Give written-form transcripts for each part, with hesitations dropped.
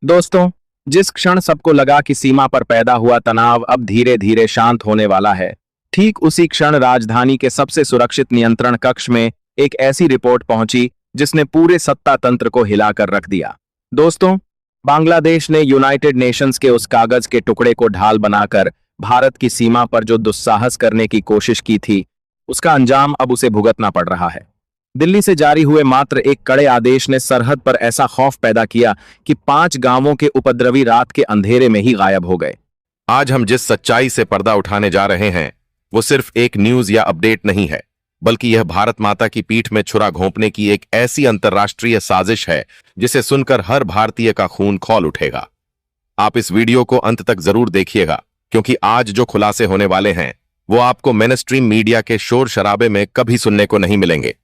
दोस्तों, जिस क्षण सबको लगा कि सीमा पर पैदा हुआ तनाव अब धीरे धीरे शांत होने वाला है, ठीक उसी क्षण राजधानी के सबसे सुरक्षित नियंत्रण कक्ष में एक ऐसी रिपोर्ट पहुंची जिसने पूरे सत्ता तंत्र को हिलाकर रख दिया। दोस्तों, बांग्लादेश ने यूनाइटेड नेशंस के उस कागज के टुकड़े को ढाल बनाकर भारत की सीमा पर जो दुस्साहस करने की कोशिश की थी, उसका अंजाम अब उसे भुगतना पड़ रहा है। दिल्ली से जारी हुए मात्र एक कड़े आदेश ने सरहद पर ऐसा खौफ पैदा किया कि 5 गांवों के उपद्रवी रात के अंधेरे में ही गायब हो गए। आज हम जिस सच्चाई से पर्दा उठाने जा रहे हैं वो सिर्फ एक न्यूज या अपडेट नहीं है, बल्कि यह भारत माता की पीठ में छुरा घोंपने की एक ऐसी अंतर्राष्ट्रीय साजिश है जिसे सुनकर हर भारतीय का खून खौल उठेगा। आप इस वीडियो को अंत तक जरूर देखिएगा, क्योंकि आज जो खुलासे होने वाले हैं वो आपको मेनस्ट्रीम मीडिया के शोर शराबे में कभी सुनने को नहीं मिलेंगे।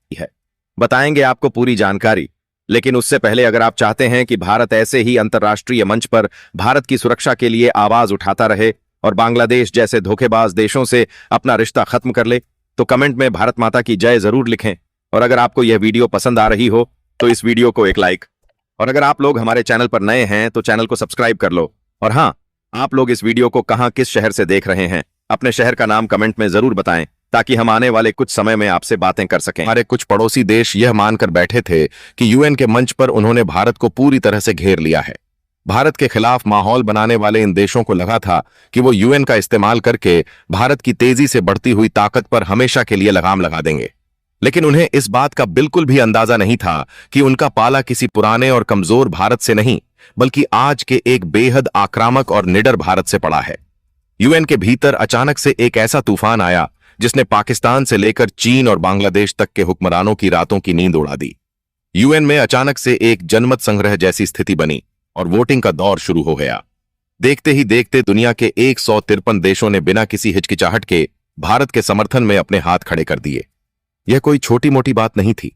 बताएंगे आपको पूरी जानकारी, लेकिन उससे पहले अगर आप चाहते हैं कि भारत ऐसे ही अंतर्राष्ट्रीय मंच पर भारत की सुरक्षा के लिए आवाज उठाता रहे और बांग्लादेश जैसे धोखेबाज देशों से अपना रिश्ता खत्म कर ले, तो कमेंट में भारत माता की जय जरूर लिखें। और अगर आपको यह वीडियो पसंद आ रही हो तो इस वीडियो को एक लाइक, और अगर आप लोग हमारे चैनल पर नए हैं तो चैनल को सब्सक्राइब कर लो। और हाँ, आप लोग इस वीडियो को कहां किस शहर से देख रहे हैं, अपने शहर का नाम कमेंट में जरूर बताएं, ताकि हम आने वाले कुछ समय में आपसे बातें कर सकें। हमारे कुछ पड़ोसी देश यह मानकर बैठे थे कि यूएन के मंच पर उन्होंने भारत को पूरी तरह से घेर लिया है। भारत के खिलाफ माहौल बनाने वाले इन देशों को लगा था कि वो यूएन का इस्तेमाल करके भारत की तेजी से बढ़ती हुई ताकत पर हमेशा के लिए लगाम लगा देंगे। लेकिन उन्हें इस बात का बिल्कुल भी अंदाजा नहीं था कि उनका पाला किसी पुराने और कमजोर भारत से नहीं, बल्कि आज के एक बेहद आक्रामक और निडर भारत से पड़ा है। यूएन के भीतर अचानक से एक ऐसा तूफान आया जिसने पाकिस्तान से लेकर चीन और बांग्लादेश तक के हुक्मरानों की रातों की नींद उड़ा दी। यूएन में अचानक से एक जनमत संग्रह जैसी स्थिति बनी और वोटिंग का दौर शुरू हो गया। देखते ही देखते दुनिया के 153 देशों ने बिना किसी हिचकिचाहट के भारत के समर्थन में अपने हाथ खड़े कर दिए। यह कोई छोटी मोटी बात नहीं थी,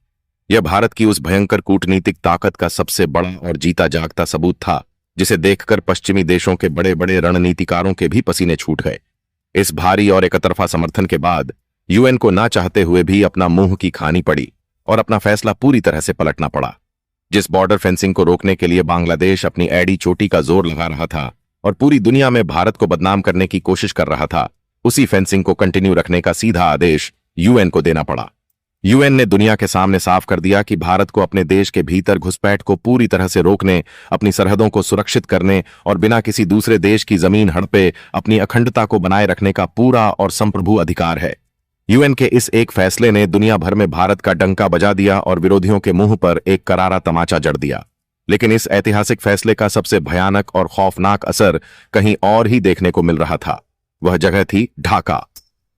यह भारत की उस भयंकर कूटनीतिक ताकत का सबसे बड़ा और जीता जागता सबूत था, जिसे देखकर पश्चिमी देशों के बड़े बड़े रणनीतिकारों के भी पसीने छूट गए। इस भारी और एकतरफा समर्थन के बाद यूएन को ना चाहते हुए भी अपना मुंह की खानी पड़ी और अपना फैसला पूरी तरह से पलटना पड़ा। जिस बॉर्डर फेंसिंग को रोकने के लिए बांग्लादेश अपनी एड़ी चोटी का जोर लगा रहा था और पूरी दुनिया में भारत को बदनाम करने की कोशिश कर रहा था, उसी फेंसिंग को कंटिन्यू रखने का सीधा आदेश यूएन को देना पड़ा। यूएन ने दुनिया के सामने साफ कर दिया कि भारत को अपने देश के भीतर घुसपैठ को पूरी तरह से रोकने, अपनी सरहदों को सुरक्षित करने और बिना किसी दूसरे देश की जमीन हड़पे अपनी अखंडता को बनाए रखने का पूरा और संप्रभु अधिकार है। यूएन के इस एक फैसले ने दुनिया भर में भारत का डंका बजा दिया और विरोधियों के मुंह पर एक करारा तमाचा जड़ दिया। लेकिन इस ऐतिहासिक फैसले का सबसे भयानक और खौफनाक असर कहीं और ही देखने को मिल रहा था। वह जगह थी ढाका।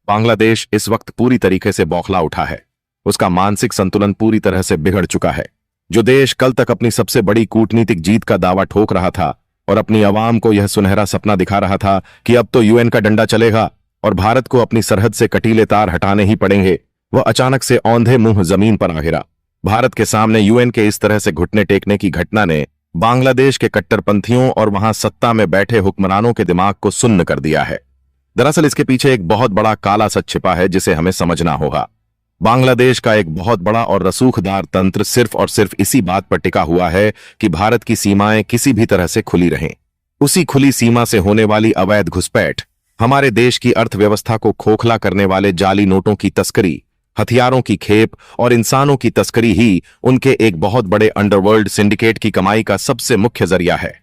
बांग्लादेश इस वक्त पूरी तरीके से बौखला उठा है। उसका मानसिक संतुलन पूरी तरह से बिगड़ चुका है। जो देश कल तक अपनी सबसे बड़ी कूटनीतिक जीत का दावा ठोक रहा था और अपनी आवाम को यह सुनहरा सपना दिखा रहा था कि अब तो यूएन का डंडा चलेगा और भारत को अपनी सरहद से कटीले तार हटाने ही पड़ेंगे, वह अचानक से औंधे मुंह जमीन पर आ गिरा। भारत के सामने यूएन के इस तरह से घुटने टेकने की घटना ने बांग्लादेश के कट्टरपंथियों और वहां सत्ता में बैठे हुक्मरानों के दिमाग को सुन्न कर दिया है। दरअसल इसके पीछे एक बहुत बड़ा काला सच छिपा है जिसे हमें समझना होगा। बांग्लादेश का एक बहुत बड़ा और रसूखदार तंत्र सिर्फ और सिर्फ इसी बात पर टिका हुआ है कि भारत की सीमाएं किसी भी तरह से खुली रहें। उसी खुली सीमा से होने वाली अवैध घुसपैठ, हमारे देश की अर्थव्यवस्था को खोखला करने वाले जाली नोटों की तस्करी, हथियारों की खेप और इंसानों की तस्करी ही उनके एक बहुत बड़े अंडरवर्ल्ड सिंडिकेट की कमाई का सबसे मुख्य जरिया है।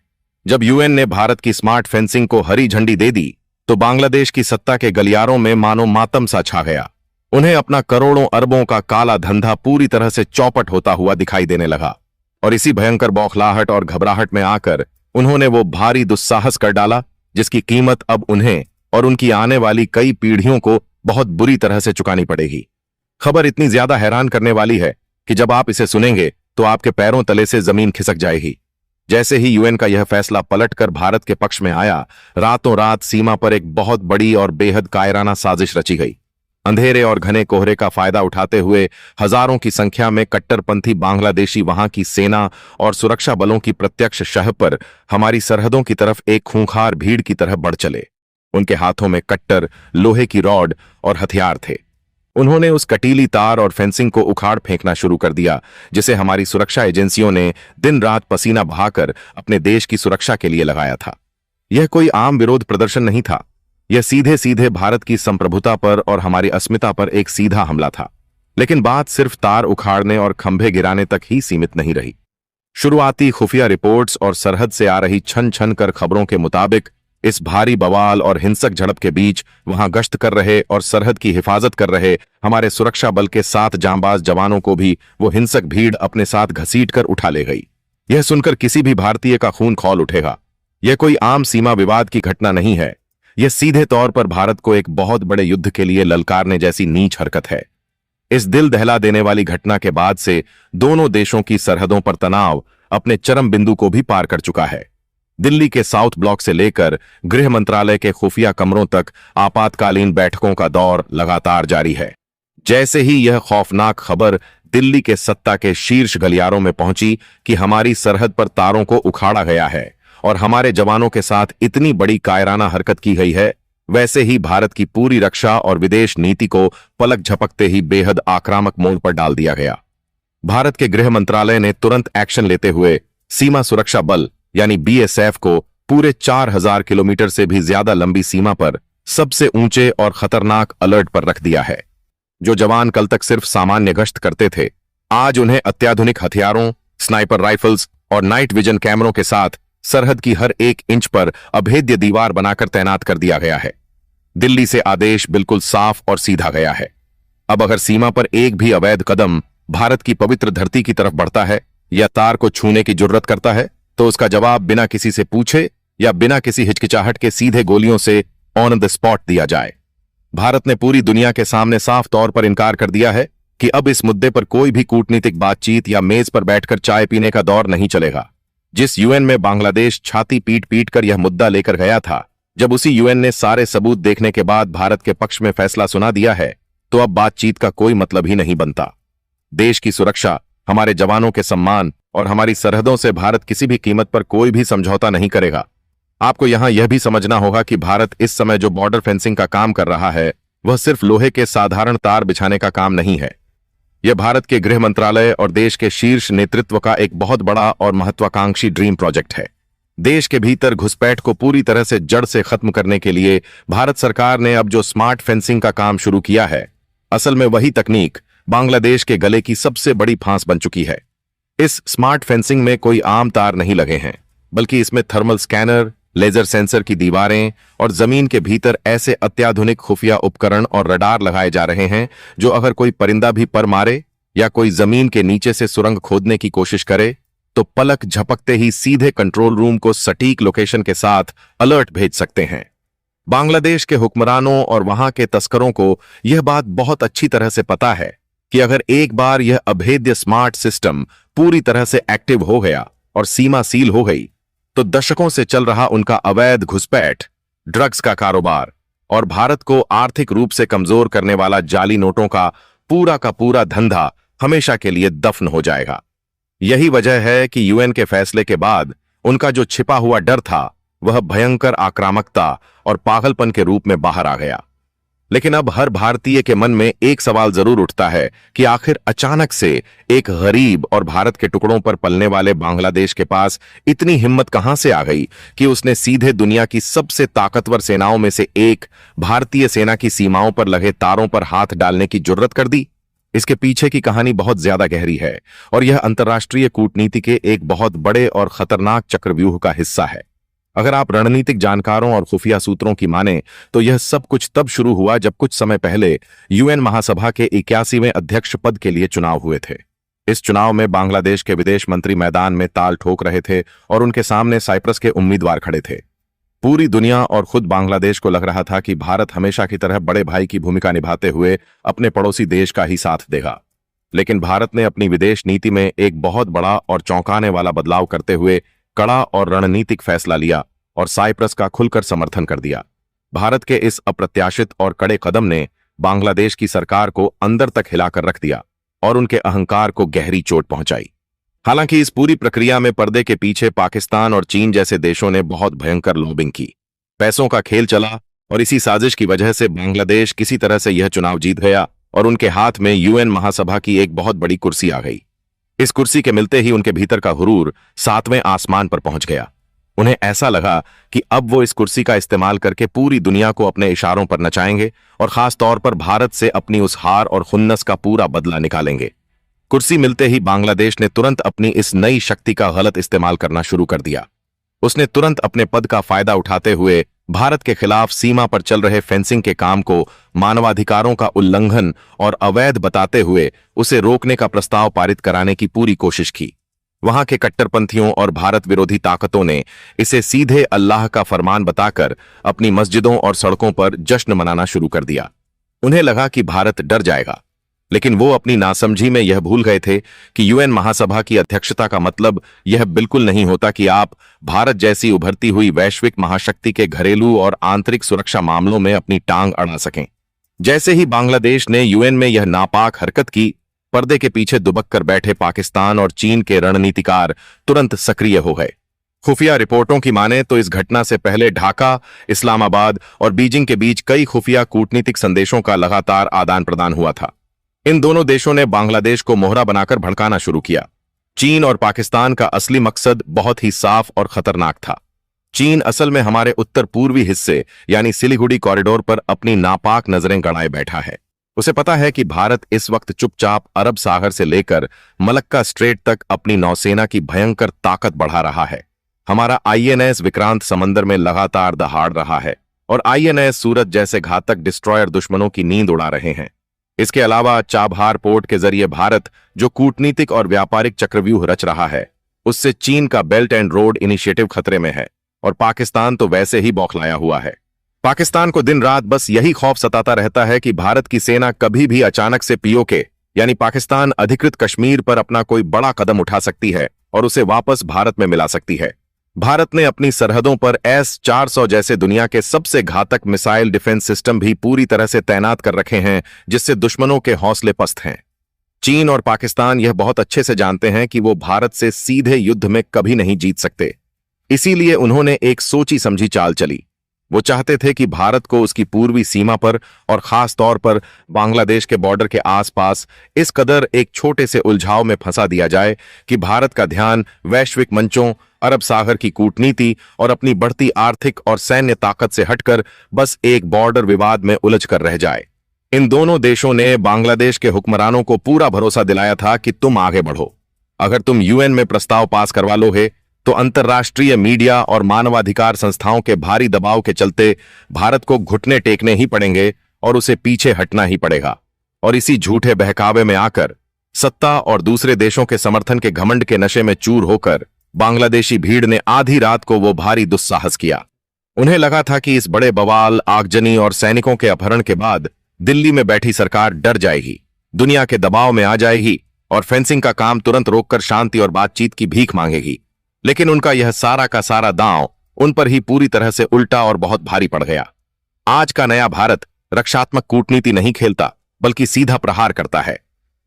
जब यूएन ने भारत की स्मार्ट फेंसिंग को हरी झंडी दे दी तो बांग्लादेश की सत्ता के गलियारों में मानो मातम सा छा गया। उन्हें अपना करोड़ों अरबों का काला धंधा पूरी तरह से चौपट होता हुआ दिखाई देने लगा और इसी भयंकर बौखलाहट और घबराहट में आकर उन्होंने वो भारी दुस्साहस कर डाला जिसकी कीमत अब उन्हें और उनकी आने वाली कई पीढ़ियों को बहुत बुरी तरह से चुकानी पड़ेगी। खबर इतनी ज्यादा हैरान करने वाली है कि जब आप इसे सुनेंगे तो आपके पैरों तले से जमीन खिसक जाएगी। जैसे ही यूएन का यह फैसला पलटकर भारत के पक्ष में आया, रातों रात सीमा पर एक बहुत बड़ी और बेहद कायराना साजिश रची गई। अंधेरे और घने कोहरे का फायदा उठाते हुए हजारों की संख्या में कट्टरपंथी बांग्लादेशी वहां की सेना और सुरक्षा बलों की प्रत्यक्ष शह पर हमारी सरहदों की तरफ एक खूंखार भीड़ की तरह बढ़ चले। उनके हाथों में कट्टर, लोहे की रॉड और हथियार थे। उन्होंने उस कटीली तार और फेंसिंग को उखाड़ फेंकना शुरू कर दिया, जिसे हमारी सुरक्षा एजेंसियों ने दिन रात पसीना बहाकर अपने देश की सुरक्षा के लिए लगाया था। यह कोई आम विरोध प्रदर्शन नहीं था, यह सीधे सीधे भारत की संप्रभुता पर और हमारी अस्मिता पर एक सीधा हमला था। लेकिन बात सिर्फ तार उखाड़ने और खंभे गिराने तक ही सीमित नहीं रही। शुरुआती खुफिया रिपोर्ट्स और सरहद से आ रही छन छन कर खबरों के मुताबिक इस भारी बवाल और हिंसक झड़प के बीच वहां गश्त कर रहे और सरहद की हिफाजत कर रहे हमारे सुरक्षा बल के 7 जांबाज जवानों को भी वो हिंसक भीड़ अपने साथ घसीट कर उठा ले गई। यह सुनकर किसी भी भारतीय का खून खौल उठेगा। यह कोई आम सीमा विवाद की घटना नहीं है, यह सीधे तौर पर भारत को एक बहुत बड़े युद्ध के लिए ललकारने जैसी नीच हरकत है। इस दिल दहला देने वाली घटना के बाद से दोनों देशों की सरहदों पर तनाव अपने चरम बिंदु को भी पार कर चुका है। दिल्ली के साउथ ब्लॉक से लेकर गृह मंत्रालय के खुफिया कमरों तक आपातकालीन बैठकों का दौर लगातार जारी है। जैसे ही यह खौफनाक खबर दिल्ली के सत्ता के शीर्ष गलियारों में पहुंची कि हमारी सरहद पर तारों को उखाड़ा गया है और हमारे जवानों के साथ इतनी बड़ी कायराना हरकत की गई है, वैसे ही भारत की पूरी रक्षा और विदेश नीति को पलक झपकते ही बेहद आक्रामक मोड़ पर डाल दिया गया। भारत के गृह मंत्रालय ने तुरंत एक्शन लेते हुए सीमा सुरक्षा बल यानी बीएसएफ को पूरे 4000 किलोमीटर से भी ज्यादा लंबी सीमा पर सबसे ऊंचे और खतरनाक अलर्ट पर रख दिया है। जो जवान कल तक सिर्फ सामान्य गश्त करते थे, आज उन्हें अत्याधुनिक हथियारों, स्नाइपर राइफल्स और नाइट विजन कैमरों के साथ सरहद की हर एक इंच पर अभेद्य दीवार बनाकर तैनात कर दिया गया है। दिल्ली से आदेश बिल्कुल साफ और सीधा गया है। अब अगर सीमा पर एक भी अवैध कदम भारत की पवित्र धरती की तरफ बढ़ता है या तार को छूने की जुर्रत करता है, तो उसका जवाब बिना किसी से पूछे या बिना किसी हिचकिचाहट के सीधे गोलियों से ऑन द स्पॉट दिया जाए। भारत ने पूरी दुनिया के सामने साफ तौर पर इनकार कर दिया है कि अब इस मुद्दे पर कोई भी कूटनीतिक बातचीत या मेज पर बैठकर चाय पीने का दौर नहीं चलेगा। जिस यूएन में बांग्लादेश छाती पीट पीट कर यह मुद्दा लेकर गया था, जब उसी यूएन ने सारे सबूत देखने के बाद भारत के पक्ष में फैसला सुना दिया है, तो अब बातचीत का कोई मतलब ही नहीं बनता। देश की सुरक्षा, हमारे जवानों के सम्मान और हमारी सरहदों से भारत किसी भी कीमत पर कोई भी समझौता नहीं करेगा। आपको यहां यह भी समझना होगा कि भारत इस समय जो बॉर्डर फेंसिंग का काम कर रहा है, वह सिर्फ लोहे के साधारण तार बिछाने का काम नहीं है। यह भारत के गृह मंत्रालय और देश के शीर्ष नेतृत्व का एक बहुत बड़ा और महत्वाकांक्षी ड्रीम प्रोजेक्ट है। देश के भीतर घुसपैठ को पूरी तरह से जड़ से खत्म करने के लिए भारत सरकार ने अब जो स्मार्ट फेंसिंग का काम शुरू किया है, असल में वही तकनीक बांग्लादेश के गले की सबसे बड़ी फांस बन चुकी है। इस स्मार्ट फेंसिंग में कोई आम तार नहीं लगे हैं, बल्कि इसमें थर्मल स्कैनर, लेजर सेंसर की दीवारें और जमीन के भीतर ऐसे अत्याधुनिक खुफिया उपकरण और रडार लगाए जा रहे हैं जो अगर कोई परिंदा भी पर मारे या कोई जमीन के नीचे से सुरंग खोदने की कोशिश करे, तो पलक झपकते ही सीधे कंट्रोल रूम को सटीक लोकेशन के साथ अलर्ट भेज सकते हैं। बांग्लादेश के हुक्मरानों और वहां के तस्करों को यह बात बहुत अच्छी तरह से पता है कि अगर एक बार यह अभेद्य स्मार्ट सिस्टम पूरी तरह से एक्टिव हो गया और सीमा सील हो गई, तो दशकों से चल रहा उनका अवैध घुसपैठ, ड्रग्स का कारोबार और भारत को आर्थिक रूप से कमजोर करने वाला जाली नोटों का पूरा धंधा हमेशा के लिए दफन हो जाएगा। यही वजह है कि यूएन के फैसले के बाद उनका जो छिपा हुआ डर था, वह भयंकर आक्रामकता और पागलपन के रूप में बाहर आ गया। लेकिन अब हर भारतीय के मन में एक सवाल जरूर उठता है कि आखिर अचानक से एक गरीब और भारत के टुकड़ों पर पलने वाले बांग्लादेश के पास इतनी हिम्मत कहां से आ गई कि उसने सीधे दुनिया की सबसे ताकतवर सेनाओं में से एक भारतीय सेना की सीमाओं पर लगे तारों पर हाथ डालने की जुर्रत कर दी। इसके पीछे की कहानी बहुत ज्यादा गहरी है और यह अंतर्राष्ट्रीय कूटनीति के एक बहुत बड़े और खतरनाक चक्रव्यूह का हिस्सा है। अगर आप रणनीतिक जानकारों और खुफिया सूत्रों की माने, तो यह सब कुछ तब शुरू हुआ जब कुछ समय पहले यूएन महासभा के 81वें अध्यक्ष पद के लिए चुनाव हुए थे। इस चुनाव में बांग्लादेश के विदेश मंत्री मैदान में ताल ठोक रहे थे और उनके सामने साइप्रस के उम्मीदवार खड़े थे। पूरी दुनिया और खुद बांग्लादेश को लग रहा था कि भारत हमेशा की तरह बड़े भाई की भूमिका निभाते हुए अपने पड़ोसी देश का ही साथ देगा। लेकिन भारत ने अपनी विदेश नीति में एक बहुत बड़ा और चौंकाने वाला बदलाव करते हुए कड़ा और रणनीतिक फैसला लिया और साइप्रस का खुलकर समर्थन कर दिया। भारत के इस अप्रत्याशित और कड़े कदम ने बांग्लादेश की सरकार को अंदर तक हिलाकर रख दिया और उनके अहंकार को गहरी चोट पहुंचाई। हालांकि इस पूरी प्रक्रिया में पर्दे के पीछे पाकिस्तान और चीन जैसे देशों ने बहुत भयंकर लॉबिंग की। पैसों का खेल चला और इसी साजिश की वजह से बांग्लादेश किसी तरह से यह चुनाव जीत गया और उनके हाथ में यूएन महासभा की एक बहुत बड़ी कुर्सी आ गई। इस कुर्सी के मिलते ही उनके भीतर का हुरूर 7वें आसमान पर पहुंच गया। उन्हें ऐसा लगा कि अब वो इस कुर्सी का इस्तेमाल करके पूरी दुनिया को अपने इशारों पर नचाएंगे और खास तौर पर भारत से अपनी उस हार और खुन्नस का पूरा बदला निकालेंगे। कुर्सी मिलते ही बांग्लादेश ने तुरंत अपनी इस नई शक्ति का गलत इस्तेमाल करना शुरू कर दिया। उसने तुरंत अपने पद का फायदा उठाते हुए भारत के खिलाफ सीमा पर चल रहे फेंसिंग के काम को मानवाधिकारों का उल्लंघन और अवैध बताते हुए उसे रोकने का प्रस्ताव पारित कराने की पूरी कोशिश की। वहां के कट्टरपंथियों और भारत विरोधी ताकतों ने इसे सीधे अल्लाह का फरमान बताकर अपनी मस्जिदों और सड़कों पर जश्न मनाना शुरू कर दिया। उन्हें लगा कि भारत डर जाएगा, लेकिन वो अपनी नासमझी में यह भूल गए थे कि यूएन महासभा की अध्यक्षता का मतलब यह बिल्कुल नहीं होता कि आप भारत जैसी उभरती हुई वैश्विक महाशक्ति के घरेलू और आंतरिक सुरक्षा मामलों में अपनी टांग अड़ा सकें। जैसे ही बांग्लादेश ने यूएन में यह नापाक हरकत की, पर्दे के पीछे दुबक कर बैठे पाकिस्तान और चीन के रणनीतिकार तुरंत सक्रिय हो गए। खुफिया रिपोर्टों की माने तो इस घटना से पहले ढाका, इस्लामाबाद और बीजिंग के बीच कई खुफिया कूटनीतिक संदेशों का लगातार आदान प्रदान हुआ था। इन दोनों देशों ने बांग्लादेश को मोहरा बनाकर भड़काना शुरू किया। चीन और पाकिस्तान का असली मकसद बहुत ही साफ और खतरनाक था। चीन असल में हमारे उत्तर पूर्वी हिस्से यानी सिलीगुड़ी कॉरिडोर पर अपनी नापाक नजरें गड़ाए बैठा है। उसे पता है कि भारत इस वक्त चुपचाप अरब सागर से लेकर मलक्का स्ट्रेट तक अपनी नौसेना की भयंकर ताकत बढ़ा रहा है। हमारा आईएनएस विक्रांत समंदर में लगातार दहाड़ रहा है और आईएनएस सूरत जैसे घातक डिस्ट्रॉयर दुश्मनों की नींद उड़ा रहे हैं। इसके अलावा चाबहार पोर्ट के जरिए भारत जो कूटनीतिक और व्यापारिक चक्रव्यूह रच रहा है, उससे चीन का बेल्ट एंड रोड इनिशिएटिव खतरे में है और पाकिस्तान तो वैसे ही बौखलाया हुआ है। पाकिस्तान को दिन रात बस यही खौफ सताता रहता है कि भारत की सेना कभी भी अचानक से पीओके यानी पाकिस्तान अधिकृत कश्मीर पर अपना कोई बड़ा कदम उठा सकती है और उसे वापस भारत में मिला सकती है। भारत ने अपनी सरहदों पर S-400 जैसे दुनिया के सबसे घातक मिसाइल डिफेंस सिस्टम भी पूरी तरह से तैनात कर रखे हैं, जिससे दुश्मनों के हौसले पस्त हैं। चीन और पाकिस्तान यह बहुत अच्छे से जानते हैं कि वो भारत से सीधे युद्ध में कभी नहीं जीत सकते। इसीलिए उन्होंने एक सोची समझी चाल चली। वो चाहते थे कि भारत को उसकी पूर्वी सीमा पर और खास तौर पर बांग्लादेश के बॉर्डर के आसपास इस कदर एक छोटे से उलझाव में फंसा दिया जाए कि भारत का ध्यान वैश्विक मंचों, अरब सागर की कूटनीति और अपनी बढ़ती आर्थिक और सैन्य ताकत से हटकर बस एक बॉर्डर विवाद में उलझ कर रह जाए। इन दोनों देशों ने बांग्लादेश के हुक्मरानों को पूरा भरोसा दिलाया था कि तुम आगे बढ़ो। अगर तुम यूएन में प्रस्ताव पास करवा लोगे तो अंतर्राष्ट्रीय मीडिया और मानवाधिकार संस्थाओं के भारी दबाव के चलते भारत को घुटने टेकने ही पड़ेंगे और उसे पीछे हटना ही पड़ेगा। और इसी झूठे बहकावे में आकर सत्ता और दूसरे देशों के समर्थन के घमंड के नशे में चूर होकर बांग्लादेशी भीड़ ने आधी रात को वो भारी दुस्साहस किया। उन्हें लगा था कि इस बड़े बवाल, आगजनी और सैनिकों के अपहरण के बाद दिल्ली में बैठी सरकार डर जाएगी, दुनिया के दबाव में आ जाएगी और फेंसिंग का काम तुरंत रोककर शांति और बातचीत की भीख मांगेगी। लेकिन उनका यह सारा का सारा दांव उन पर ही पूरी तरह से उल्टा और बहुत भारी पड़ गया। आज का नया भारत रक्षात्मक कूटनीति नहीं खेलता, बल्कि सीधा प्रहार करता है।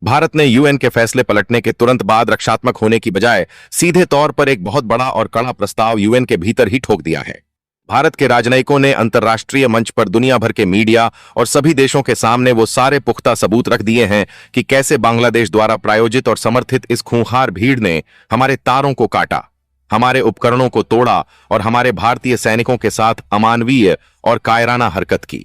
भारत ने यूएन के फैसले पलटने के तुरंत बाद रक्षात्मक होने की बजाय सीधे तौर पर एक बहुत बड़ा और कड़ा प्रस्ताव यूएन के भीतर ही ठोक दिया है। भारत के राजनयिकों ने अंतर्राष्ट्रीय मंच पर दुनिया भर के मीडिया और सभी देशों के सामने वो सारे पुख्ता सबूत रख दिए हैं कि कैसे बांग्लादेश द्वारा प्रायोजित और समर्थित इस खूंखार भीड़ ने हमारे तारों को काटा, हमारे उपकरणों को तोड़ा और हमारे भारतीय सैनिकों के साथ अमानवीय और कायराना हरकत की।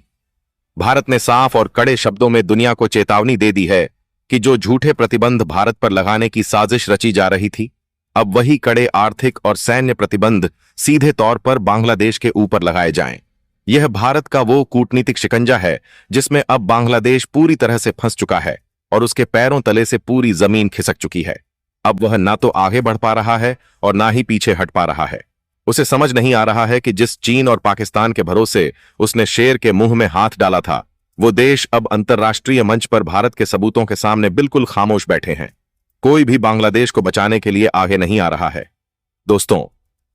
भारत ने साफ और कड़े शब्दों में दुनिया को चेतावनी दे दी है कि जो झूठे प्रतिबंध भारत पर लगाने की साजिश रची जा रही थी, अब वही कड़े आर्थिक और सैन्य प्रतिबंध सीधे तौर पर बांग्लादेश के ऊपर लगाए जाएं। यह भारत का वो कूटनीतिक शिकंजा है जिसमें अब बांग्लादेश पूरी तरह से फंस चुका है और उसके पैरों तले से पूरी जमीन खिसक चुकी है। अब वह ना तो आगे बढ़ पा रहा है और ना ही पीछे हट पा रहा है। उसे समझ नहीं आ रहा है कि जिस चीन और पाकिस्तान के भरोसे उसने शेर के मुंह में हाथ डाला था, वो देश अब अंतर्राष्ट्रीय मंच पर भारत के सबूतों के सामने बिल्कुल खामोश बैठे हैं। कोई भी बांग्लादेश को बचाने के लिए आगे नहीं आ रहा है। दोस्तों,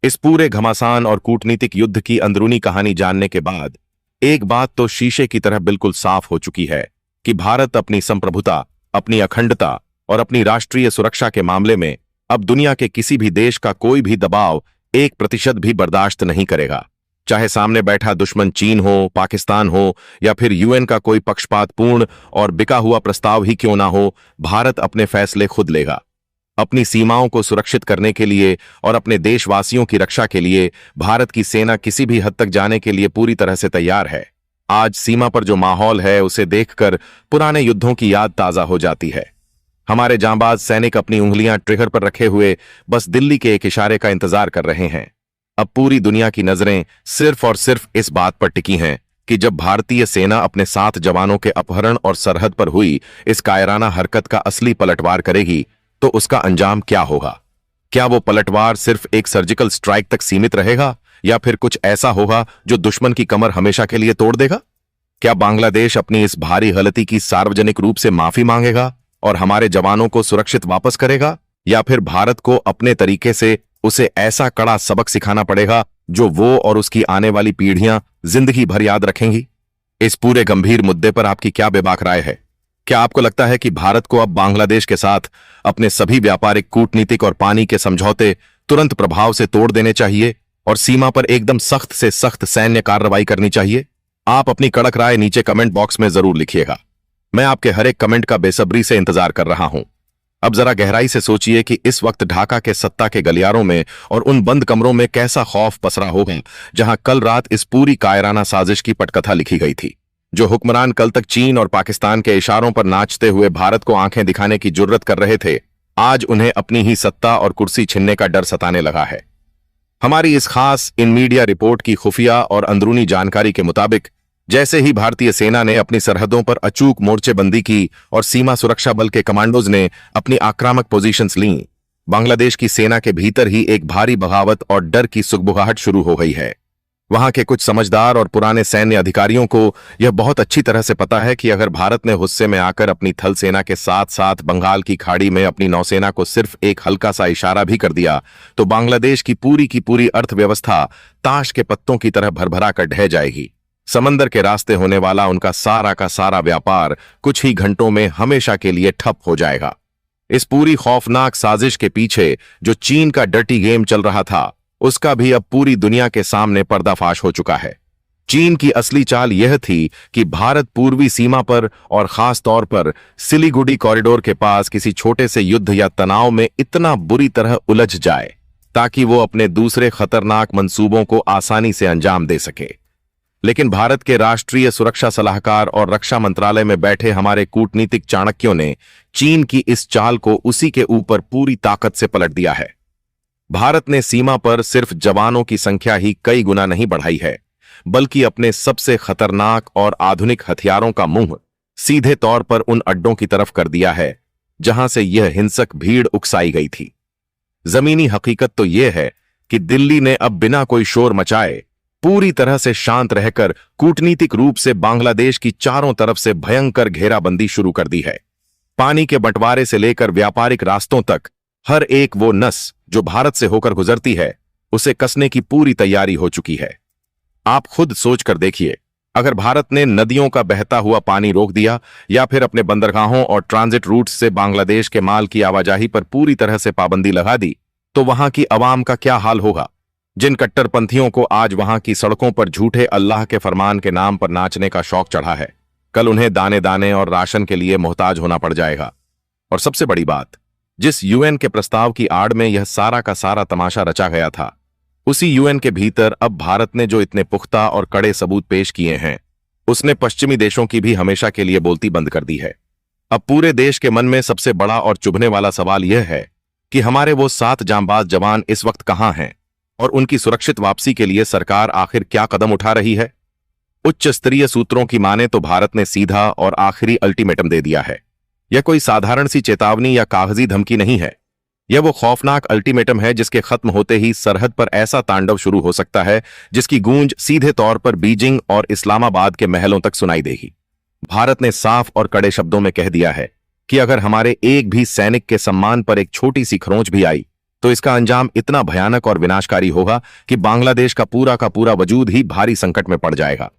इस पूरे घमासान और कूटनीतिक युद्ध की अंदरूनी कहानी जानने के बाद एक बात तो शीशे की तरह बिल्कुल साफ हो चुकी है कि भारत अपनी संप्रभुता, अपनी अखंडता और अपनी राष्ट्रीय सुरक्षा के मामले में अब दुनिया के किसी भी देश का कोई भी दबाव 1% भी बर्दाश्त नहीं करेगा। चाहे सामने बैठा दुश्मन चीन हो, पाकिस्तान हो या फिर यूएन का कोई पक्षपातपूर्ण और बिका हुआ प्रस्ताव ही क्यों ना हो, भारत अपने फैसले खुद लेगा। अपनी सीमाओं को सुरक्षित करने के लिए और अपने देशवासियों की रक्षा के लिए भारत की सेना किसी भी हद तक जाने के लिए पूरी तरह से तैयार है। आज सीमा पर जो माहौल है उसे देखकर पुराने युद्धों की याद ताजा हो जाती है। हमारे जांबाज सैनिक अपनी उंगलियां ट्रिगर पर रखे हुए बस दिल्ली के एक इशारे का इंतजार कर रहे हैं। अब पूरी दुनिया की नजरें सिर्फ और सिर्फ इस बात पर टिकी हैं कि जब भारतीय सेना अपने 7 जवानों के अपहरण और सरहद पर हुई इस कायराना हरकत का असली पलटवार करेगी तो उसका अंजाम क्या होगा। क्या वो पलटवार सिर्फ एक सर्जिकल स्ट्राइक तक सीमित रहेगा या फिर कुछ ऐसा होगा जो दुश्मन की कमर हमेशा के लिए तोड़ देगा। क्या बांग्लादेश अपनी इस भारी गलती की सार्वजनिक रूप से माफी मांगेगा और हमारे जवानों को सुरक्षित वापस करेगा, या फिर भारत को अपने तरीके से उसे ऐसा कड़ा सबक सिखाना पड़ेगा जो वो और उसकी आने वाली पीढ़ियां जिंदगी भर याद रखेंगी। इस पूरे गंभीर मुद्दे पर आपकी क्या बेबाक राय है? क्या आपको लगता है कि भारत को अब बांग्लादेश के साथ अपने सभी व्यापारिक, कूटनीतिक और पानी के समझौते तुरंत प्रभाव से तोड़ देने चाहिए और सीमा पर एकदम सख्त से सख्त सैन्य कार्रवाई करनी चाहिए? आप अपनी कड़क राय नीचे कमेंट बॉक्स में जरूर लिखिएगा। मैं आपके हर एक कमेंट का बेसब्री से इंतजार कर रहा हूं। अब जरा गहराई से सोचिए कि इस वक्त ढाका के सत्ता के गलियारों में और उन बंद कमरों में कैसा खौफ पसरा होगा जहां कल रात इस पूरी कायराना साजिश की पटकथा लिखी गई थी। जो हुक्मरान कल तक चीन और पाकिस्तान के इशारों पर नाचते हुए भारत को आंखें दिखाने की जुर्रत कर रहे थे, आज उन्हें अपनी ही सत्ता और कुर्सी छीनने का डर सताने लगा है। हमारी इस खास इन मीडिया रिपोर्ट की खुफिया और अंदरूनी जानकारी के मुताबिक जैसे ही भारतीय सेना ने अपनी सरहदों पर अचूक मोर्चेबंदी की और सीमा सुरक्षा बल के कमांडोज ने अपनी आक्रामक पोजीशंस लीं, बांग्लादेश की सेना के भीतर ही एक भारी बगावत और डर की सुगबुगाहट शुरू हो गई है। वहां के कुछ समझदार और पुराने सैन्य अधिकारियों को यह बहुत अच्छी तरह से पता है कि अगर भारत ने गुस्से में आकर अपनी थल सेना के साथ साथ बंगाल की खाड़ी में अपनी नौसेना को सिर्फ एक हल्का सा इशारा भी कर दिया तो बांग्लादेश की पूरी अर्थव्यवस्था ताश के पत्तों की तरह भरभरा कर ढह जाएगी। समंदर के रास्ते होने वाला उनका सारा का सारा व्यापार कुछ ही घंटों में हमेशा के लिए ठप हो जाएगा। इस पूरी खौफनाक साजिश के पीछे जो चीन का डर्टी गेम चल रहा था उसका भी अब पूरी दुनिया के सामने पर्दाफाश हो चुका है। चीन की असली चाल यह थी कि भारत पूर्वी सीमा पर और खास तौर पर सिलीगुड़ी कॉरिडोर के पास किसी छोटे से युद्ध या तनाव में इतना बुरी तरह उलझ जाए ताकि वो अपने दूसरे खतरनाक मंसूबों को आसानी से अंजाम दे सके। लेकिन भारत के राष्ट्रीय सुरक्षा सलाहकार और रक्षा मंत्रालय में बैठे हमारे कूटनीतिक चाणक्यों ने चीन की इस चाल को उसी के ऊपर पूरी ताकत से पलट दिया है। भारत ने सीमा पर सिर्फ जवानों की संख्या ही कई गुना नहीं बढ़ाई है, बल्कि अपने सबसे खतरनाक और आधुनिक हथियारों का मुंह सीधे तौर पर उन अड्डों की तरफ कर दिया है जहां से यह हिंसक भीड़ उकसाई गई थी। जमीनी हकीकत तो यह है कि दिल्ली ने अब बिना कोई शोर मचाए पूरी तरह से शांत रहकर कूटनीतिक रूप से बांग्लादेश की चारों तरफ से भयंकर घेराबंदी शुरू कर दी है। पानी के बंटवारे से लेकर व्यापारिक रास्तों तक हर एक वो नस जो भारत से होकर गुजरती है उसे कसने की पूरी तैयारी हो चुकी है। आप खुद सोच कर देखिए, अगर भारत ने नदियों का बहता हुआ पानी रोक दिया या फिर अपने बंदरगाहों और ट्रांजिट रूट्स से बांग्लादेश के माल की आवाजाही पर पूरी तरह से पाबंदी लगा दी तो वहां की अवाम का क्या हाल होगा। जिन कट्टरपंथियों को आज वहां की सड़कों पर झूठे अल्लाह के फरमान के नाम पर नाचने का शौक चढ़ा है, कल उन्हें दाने दाने और राशन के लिए मोहताज होना पड़ जाएगा। और सबसे बड़ी बात, जिस यूएन के प्रस्ताव की आड़ में यह सारा का सारा तमाशा रचा गया था, उसी यूएन के भीतर अब भारत ने जो इतने पुख्ता और कड़े सबूत पेश किए हैं उसने पश्चिमी देशों की भी हमेशा के लिए बोलती बंद कर दी है। अब पूरे देश के मन में सबसे बड़ा और चुभने वाला सवाल यह है कि हमारे वो 7 जांबाज जवान इस वक्त कहां हैं और उनकी सुरक्षित वापसी के लिए सरकार आखिर क्या कदम उठा रही है। उच्च स्तरीय सूत्रों की माने तो भारत ने सीधा और आखिरी अल्टीमेटम दे दिया है। यह कोई साधारण सी चेतावनी या कागजी धमकी नहीं है, यह वो खौफनाक अल्टीमेटम है जिसके खत्म होते ही सरहद पर ऐसा तांडव शुरू हो सकता है जिसकी गूंज सीधे तौर पर बीजिंग और इस्लामाबाद के महलों तक सुनाई देगी। भारत ने साफ और कड़े शब्दों में कह दिया है कि अगर हमारे एक भी सैनिक के सम्मान पर एक छोटी सी खरोंच भी आई तो इसका अंजाम इतना भयानक और विनाशकारी होगा कि बांग्लादेश का पूरा वजूद ही भारी संकट में पड़ जाएगा।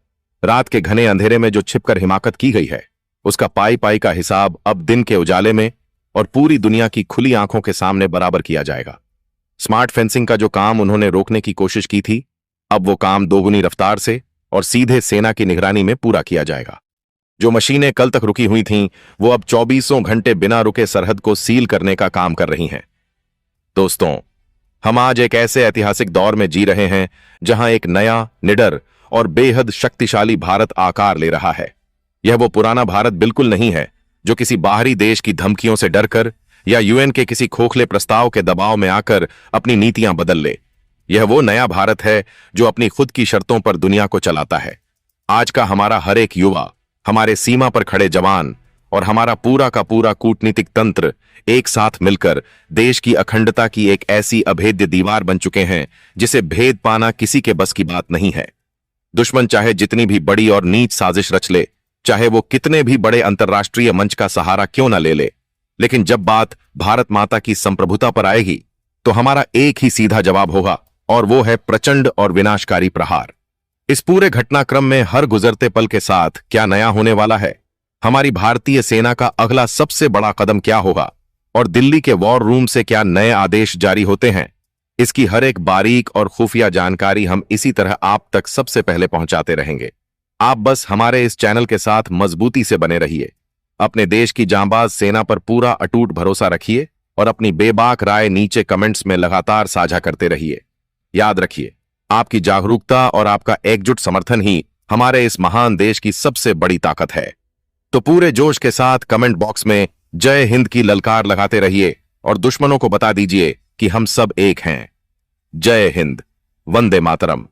रात के घने अंधेरे में जो छिपकर हिमाकत की गई है उसका पाई पाई का हिसाब अब दिन के उजाले में और पूरी दुनिया की खुली आंखों के सामने बराबर किया जाएगा। स्मार्ट फेंसिंग का जो काम उन्होंने रोकने की कोशिश की थी अब वो काम दोगुनी रफ्तार से और सीधे सेना की निगरानी में पूरा किया जाएगा। जो मशीनें कल तक रुकी हुई थीं, वो अब 24 घंटे बिना रुके सरहद को सील करने का काम कर रही हैं। दोस्तों, हम आज एक ऐसे ऐतिहासिक दौर में जी रहे हैं जहां एक नया, निडर और बेहद शक्तिशाली भारत आकार ले रहा है। यह वो पुराना भारत बिल्कुल नहीं है जो किसी बाहरी देश की धमकियों से डरकर या यूएन के किसी खोखले प्रस्ताव के दबाव में आकर अपनी नीतियां बदल ले। यह वो नया भारत है जो अपनी खुद की शर्तों पर दुनिया को चलाता है। आज का हमारा हर एक युवा, हमारे सीमा पर खड़े जवान और हमारा पूरा का पूरा कूटनीतिक तंत्र एक साथ मिलकर देश की अखंडता की एक ऐसी अभेद्य दीवार बन चुके हैं जिसे भेद पाना किसी के बस की बात नहीं है। दुश्मन चाहे जितनी भी बड़ी और नीच साजिश रच ले, चाहे वो कितने भी बड़े अंतर्राष्ट्रीय मंच का सहारा क्यों न ले ले, लेकिन जब बात भारत माता की संप्रभुता पर आएगी तो हमारा एक ही सीधा जवाब होगा, और वो है प्रचंड और विनाशकारी प्रहार। इस पूरे घटनाक्रम में हर गुजरते पल के साथ क्या नया होने वाला है, हमारी भारतीय सेना का अगला सबसे बड़ा कदम क्या होगा और दिल्ली के वॉर रूम से क्या नए आदेश जारी होते हैं, इसकी हर एक बारीक और खुफिया जानकारी हम इसी तरह आप तक सबसे पहले पहुंचाते रहेंगे। आप बस हमारे इस चैनल के साथ मजबूती से बने रहिए, अपने देश की जांबाज सेना पर पूरा अटूट भरोसा रखिए और अपनी बेबाक राय नीचे कमेंट्स में लगातार साझा करते रहिए। याद रखिए, आपकी जागरूकता और आपका एकजुट समर्थन ही हमारे इस महान देश की सबसे बड़ी ताकत है। तो पूरे जोश के साथ कमेंट बॉक्स में जय हिंद की ललकार लगाते रहिए और दुश्मनों को बता दीजिए कि हम सब एक हैं। जय हिंद, वंदे मातरम।